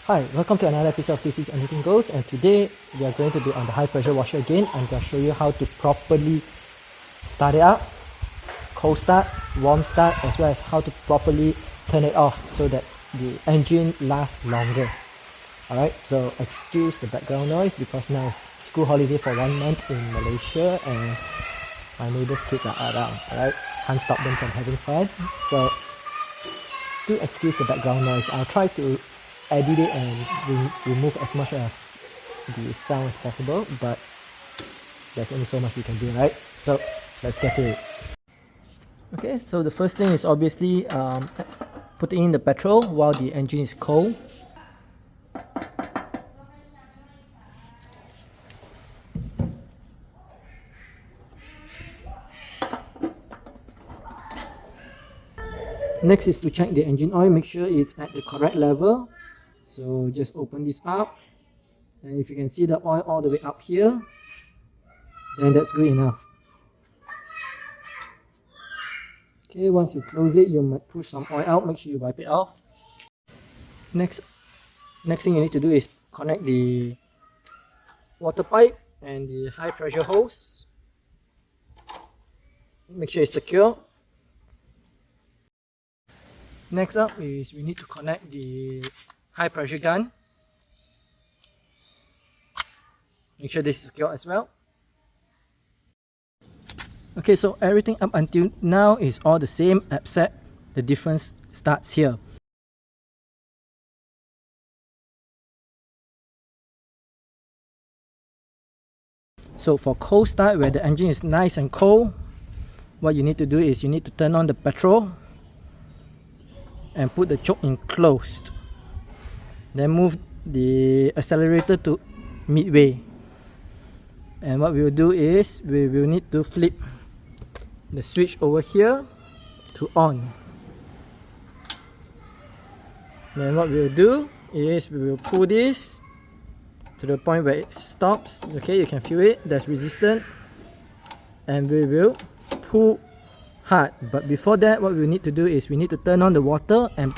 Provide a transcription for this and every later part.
Hi, welcome to another episode of This Is Anything Goes, and today we are going to be on the high pressure washer again. I'm going to show you how to properly start it up, cold start, warm start, as well as how to properly turn it off so that the engine lasts longer. Alright, so excuse the background noise because now it's school holiday for 1 month in Malaysia and my neighbor's kids are around, alright? Can't stop them from having fun. So do excuse the background noise. I'll try to edit it and remove as much of the sound as possible, but there's only so much we can do, right? So let's get to it. Okay, so the first thing is obviously putting in the petrol while the engine is cold. Next is to check the engine oil, make sure it's at the correct level. So just open this up, and if you can see the oil all the way up here, then that's good enough. Okay, once you close it, you might push some oil out, make sure you wipe it off. Next thing you need to do is connect the water pipe and the high pressure hose. Make sure it's secure. Next up is we need to connect the high pressure gun. Make sure this is secure as well. Okay, so everything up until now is all the same, except the difference starts here. So for cold start, where the engine is nice and cold, what you need to do is you need to turn on the petrol and put the choke in closed. Then move the accelerator to midway. And what we will do is we will need to flip the switch over here to on. Then what we will do is we will pull this to the point where it stops. Okay, you can feel it, there's resistance, and we will pull hard. But before that, what we need to do is we need to turn on the water and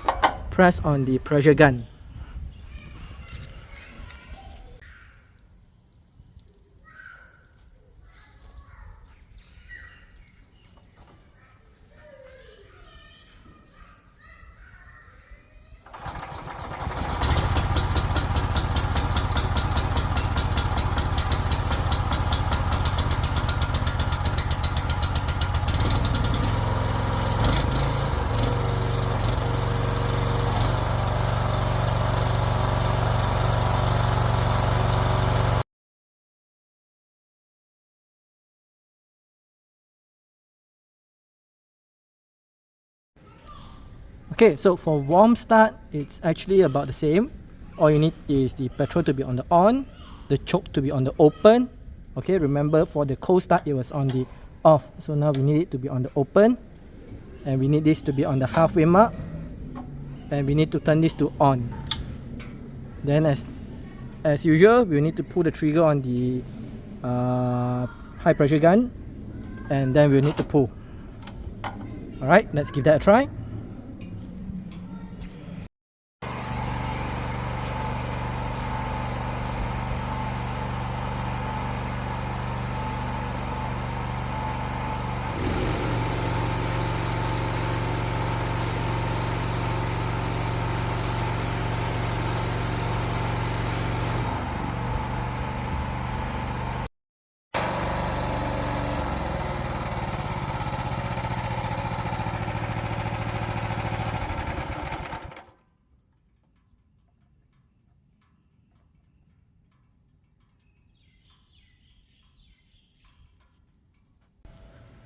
press on the pressure gun. Okay, so for warm start, it's actually about the same. All you need is the petrol to be on the on, the choke to be on the open. Okay, remember for the cold start, it was on the off. So now we need it to be on the open. And we need this to be on the halfway mark. And we need to turn this to on. Then as usual, we need to pull the trigger on the high pressure gun. And then we'll need to pull. Alright, let's give that a try.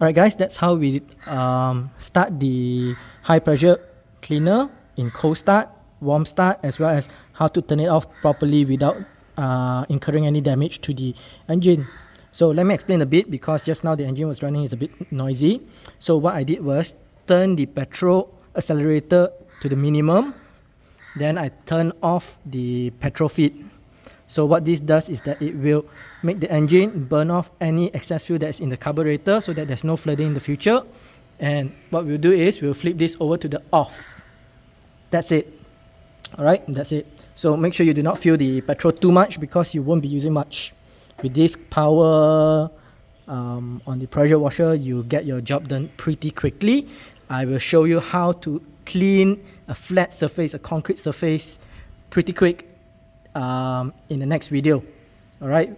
Alright guys, that's how we start the high pressure cleaner in cold start, warm start, as well as how to turn it off properly without incurring any damage to the engine. So let me explain a bit, because just now the engine was running, is a bit noisy. So what I did was turn the petrol accelerator to the minimum, then I turn off the petrol feed. So what this does is that it will make the engine burn off any excess fuel that's in the carburetor so that there's no flooding in the future. And what we'll do is we'll flip this over to the off. That's it. Alright, that's it. So make sure you do not fill the petrol too much because you won't be using much. With this power on the pressure washer, you get your job done pretty quickly. I will show you how to clean a flat surface, a concrete surface, pretty quick in the next video. Alright,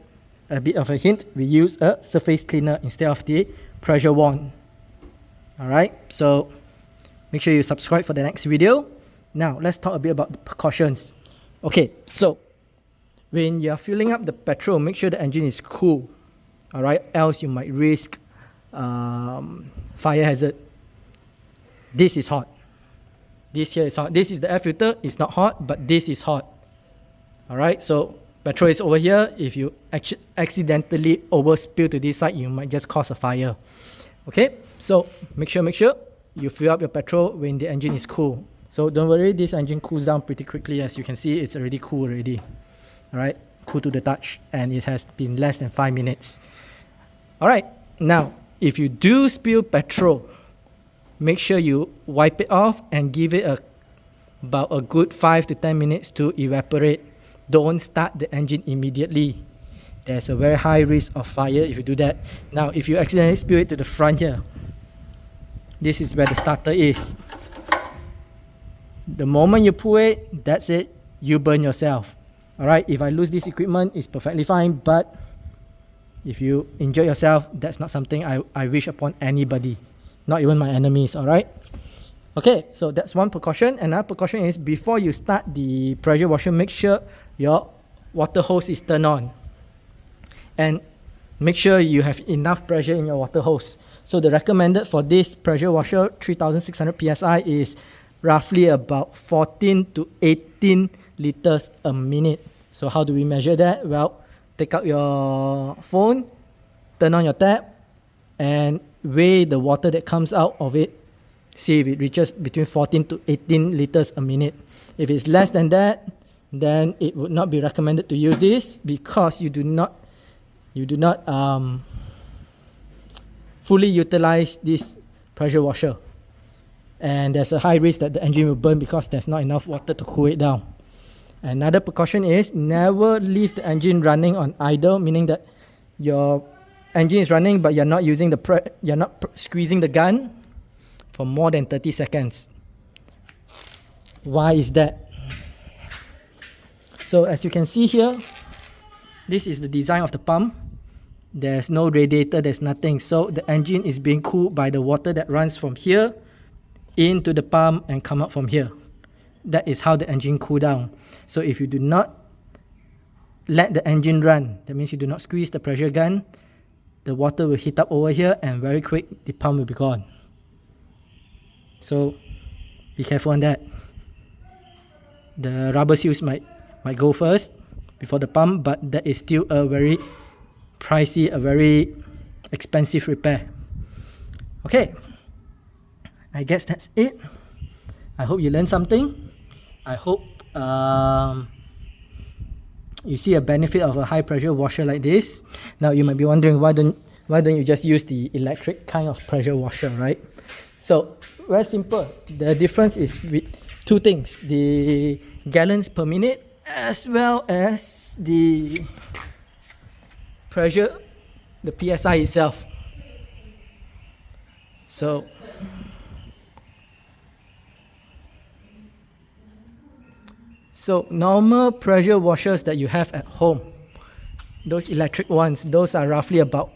a bit of a hint, we use a surface cleaner instead of the pressure wand. Alright, so make sure you subscribe for the next video. Now let's talk a bit about the precautions. Okay, so when you are filling up the petrol, make sure the engine is cool. Alright, else you might risk fire hazard. This is hot. This here is hot. This is the air filter. It's not hot, but this is hot. Alright, so petrol is over here. If you accidentally overspill to this side, you might just cause a fire. Okay, so make sure you fill up your petrol when the engine is cool. So don't worry, this engine cools down pretty quickly. As you can see, it's already cool already. Alright, cool to the touch, and it has been less than 5 minutes. Alright, now if you do spill petrol, make sure you wipe it off and give it about a good 5 to 10 minutes to evaporate. Don't start the engine immediately. There's a very high risk of fire if you do that. Now if you accidentally spill it to the front here, this is where the starter is. The moment you pull it, that's it, you burn yourself. Alright, if I lose this equipment, it's perfectly fine, but if you injure yourself, that's not something I wish upon anybody, not even my enemies. Alright, okay, so that's one precaution. Another precaution is before you start the pressure washer, make sure your water hose is turned on, and make sure you have enough pressure in your water hose. So the recommended for this pressure washer, 3600 psi, is roughly about 14 to 18 liters a minute. So how do we measure that? Well, take out your phone, turn on your tap, and weigh the water that comes out of it. See if it reaches between 14 to 18 liters a minute. If it's less than that, then it would not be recommended to use this, because you do not fully utilize this pressure washer, and there's a high risk that the engine will burn because there's not enough water to cool it down. Another precaution is never leave the engine running on idle, meaning that your engine is running but you're not using you're not squeezing the gun for more than 30 seconds. Why is that? So as you can see here, this is the design of the pump. There's no radiator, there's nothing. So the engine is being cooled by the water that runs from here into the pump and come out from here. That is how the engine cool down. So if you do not let the engine run, that means you do not squeeze the pressure gun, the water will heat up over here and very quick the pump will be gone. So be careful on that. The rubber seals might go first before the pump, but that is still a very pricey, a very expensive repair. Okay, I guess that's it. I hope you learned something. I hope you see a benefit of a high pressure washer like this. Now you might be wondering, why don't you just use the electric kind of pressure washer, right? So very simple. The difference is with two things: the gallons per minute as well as the pressure, the PSI itself. So normal pressure washers that you have at home, those electric ones, those are roughly about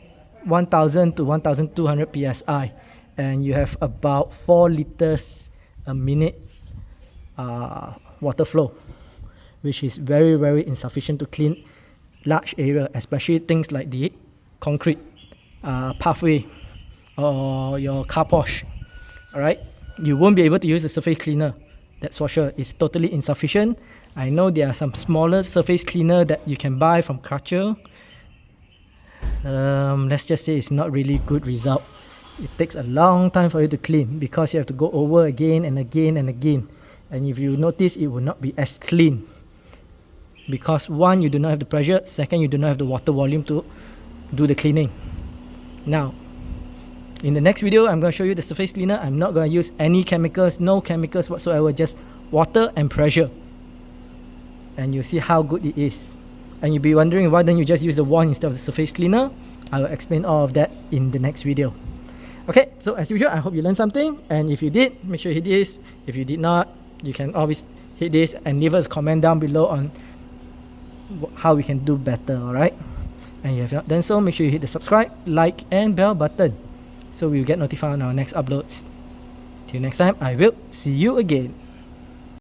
1000 to 1200 psi, and you have about 4 liters a minute water flow, which is very, very insufficient to clean large area, especially things like the concrete pathway or your car wash. Alright, you won't be able to use the surface cleaner, that's for sure. It's totally insufficient. I know there are some smaller surface cleaner that you can buy from Karcher. Let's just say it's not really good result. It takes a long time for you to clean because you have to go over again and again and again. And if you notice, it will not be as clean. Because one, you do not have the pressure. Second, you do not have the water volume to do the cleaning. Now, in the next video, I'm going to show you the surface cleaner. I'm not going to use any chemicals, no chemicals whatsoever, just water and pressure. and you'll see how good it is. And you'll be wondering, why don't you just use the wand instead of the surface cleaner? I will explain all of that in the next video. Okay, so as usual, I hope you learned something, and if you did, make sure you hit this. If you did not, you can always hit this and leave us a comment down below on how we can do better, alright? And if you have not done so, make sure you hit the subscribe, like, and bell button so we'll get notified on our next uploads. Till next time, I will see you again.